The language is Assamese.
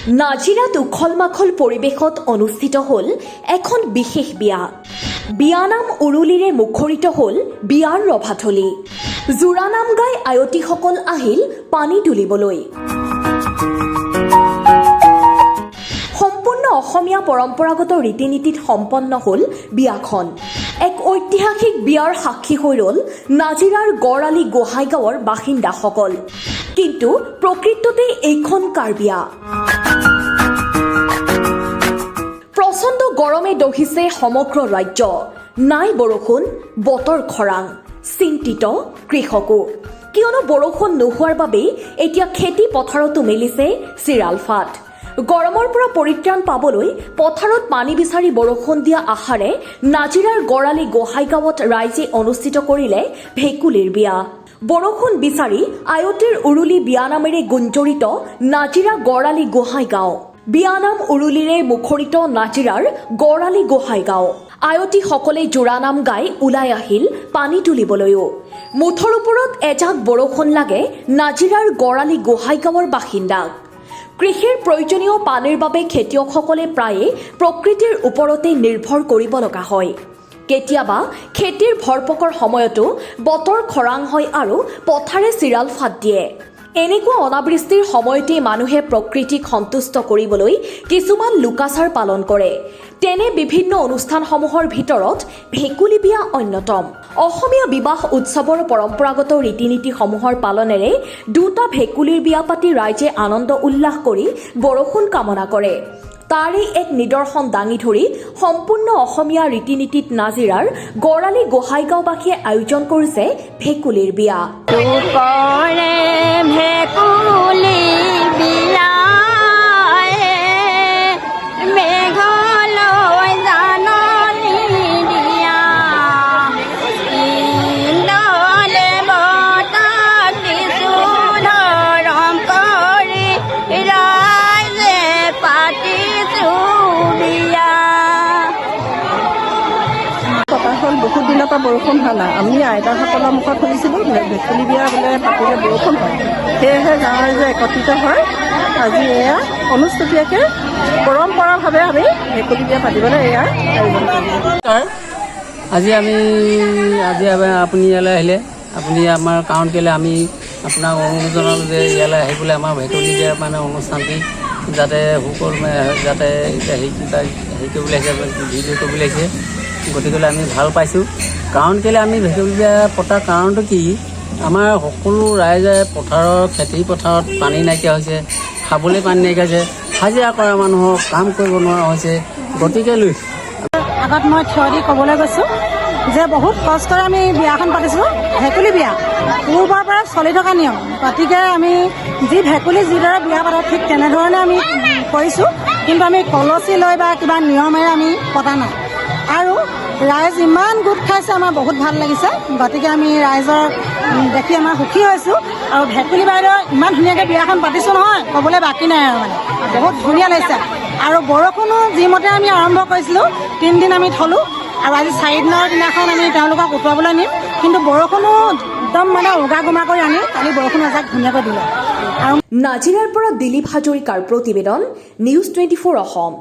নাজিৰাত উখল মাখল পৰিৱেশত অনুষ্ঠিত হ'ল এখন বিশেষ বিয়া। বিয়ানাম উৰুলিৰে মুখৰিত হ'ল বিয়াৰ ৰভাথলী। জোৰানাম গাই আয়তীসকল আহিল পানী তুলিবলৈ। সম্পূৰ্ণ অসমীয়া পৰম্পৰাগত ৰীতি নীতিত সম্পন্ন হ'ল বিয়াখন। এক ঐতিহাসিক বিয়াৰ সাক্ষী হৈ ৰ'ল নাজিৰাৰ গড়আলি গোহাঁইগাঁৱৰ বাসিন্দাসকল। কিন্তু প্ৰকৃততে এইখন কাৰ বিয়া? প্ৰচণ্ড গৰমে দহিছে সমগ্ৰ ৰাজ্য। নাই বৰষুণ, বতৰ খৰাং, চিন্তিত কৃষকো। কিয়নো বৰষুণ নোহোৱাৰ বাবেই এতিয়া খেতি পথাৰতো মেলিছে চিৰাল ফাট। গৰমৰ পৰা পৰিত্ৰাণ পাবলৈ পথাৰত পানী বিচাৰি বৰষুণ দিয়া আশাৰে নাজিৰাৰ গড়আলি গোহাঁইগাঁৱত ৰাইজে অনুষ্ঠিত কৰিলে ভেকুলীৰ বিয়া। বৰষুণ বিচাৰি আয়তীৰ উৰুলি বিয়ানামেৰে গুঞ্জৰিত নাজিৰা গড়আলি গোহাঁইগাঁও। বিয়ানাম উৰুলিৰে মুখৰিত নাজিৰাৰ গড়আলি গোহাঁইগাঁও। আয়তীসকলে জোৰানাম গাই ওলাই আহিল পানী তুলিবলৈও। মুঠৰ ওপৰত এজাক বৰষুণ লাগে নাজিৰাৰ গড়আলি গোহাঁইগাঁৱৰ বাসিন্দাক। কৃষিৰ প্ৰয়োজনীয় পানীৰ বাবে খেতিয়কসকলে প্ৰায়ে প্ৰকৃতিৰ ওপৰতে নিৰ্ভৰ কৰিব লগা হয়। কেতিয়াবা খেতিৰ ভৰপকৰ সময়তো বতৰ খৰাং হয় আৰু পথাৰে চিৰাল ফাট দিয়ে। এনেকুৱা অনাবৃষ্টিৰ সময়তে মানুহে প্ৰকৃতিক সন্তুষ্ট কৰিবলৈ কিছুমান লোকাচাৰ পালন কৰে। তেনে বিভিন্ন অনুষ্ঠানসমূহৰ ভিতৰত ভেকুলী বিয়া অন্যতম। অসমীয়া বিবাহ উৎসৱৰ পৰম্পৰাগত ৰীতি নীতিসমূহৰ পালনেৰে দুটা ভেকুলীৰ বিয়া পাতি ৰাইজে আনন্দ উল্লাস কৰি বৰষুণ কামনা কৰে। তাৰে এক নিদৰ্শন দাঙি ধৰি সম্পূৰ্ণ অসমীয়া ৰীতি নীতিত নাজিৰাৰ গড়আলি গোহাঁইগাঁওবাসীয়ে আয়োজন কৰিছে ভেকুলীৰ বিয়া। বহুত দিনৰ পৰা বৰষুণ হোৱা নাই। আমি আইতাসকলৰ মুখত শুনিছিলোঁ ভেকুলী বিয়া বোলে পাতিলে বৰষুণ হয়। সেয়েহে গাঁৱৰ ৰাইজে একত্ৰিত হয় আজি এয়া অনুষ্টুপীয়াকৈ পৰম্পৰাভাৱে আমি ভেকুলী বিয়া পাতিবলৈ এয়া আয়োজন কৰিছোঁ। আপুনি ইয়ালৈ আহিলে, আপুনি আমাৰ কাৰণ কেলৈ আমি আপোনাক অনুৰোধ জনালোঁ যে ইয়ালৈ আহিবলৈ আমাৰ ভেকুলী বিয়াৰ মানে অনুষ্ঠানটি যাতে যাতে এতিয়া হেৰি কৰিবলৈ আহিছে, ভিডিঅ' কৰিবলৈ আহিছে। গতিকেলৈ আমি ভাল পাইছোঁ। কাৰণ কেলৈ আমি ভেকুলী বিয়া পতাৰ কাৰণটো কি, আমাৰ সকলো ৰাইজে খেতি পথাৰত পানী নাইকিয়া হৈছে, খাবলৈ পানী নাইকিয়া হৈছে, হাজিৰা কৰা মানুহক কাম কৰিব নোৱাৰা হৈছে। গতিকে লৈ আগত মই থিয় দি ক'বলৈ গৈছোঁ যে বহুত কষ্টৰে আমি বিয়াখন পাতিছোঁ। ভেকুলী বিয়া পূৰ্বৰ পৰা চলি থকা নিয়ম। গতিকে আমি ভেকুলী যিদৰে বিয়া পাতোঁ ঠিক তেনেধৰণে আমি কৰিছোঁ। কিন্তু আমি কলচী লৈ বা কিবা নিয়মেৰে আমি পতা নাই। আৰু ৰাইজ ইমান গোট খাইছে, আমাৰ বহুত ভাল লাগিছে। গতিকে আমি ৰাইজৰ দেখি আমাৰ সুখী হৈছোঁ। আৰু ভেকুলী বাইদেউ ইমান ধুনীয়াকৈ বিয়াখন পাতিছোঁ নহয়, ক'বলৈ বাকী নাই আৰু মানে বহুত ধুনীয়া লাগিছে। আৰু বৰষুণো যিমতে আমি আৰম্ভ কৰিছিলোঁ 3 দিন আমি থলোঁ আৰু আজি 4 দিনৰ দিনাখন আমি তেওঁলোকক উটুৱাবলৈ নিম। কিন্তু বৰষুণো একদম মানে উগা গুমা কৰি আনি কালি বৰষুণ এজাক ধুনীয়াকৈ দিলে। নাজিৰাৰ পৰা দিলীপ হাজৰিকাৰ প্ৰতিবেদন, নিউজ 24 অসম।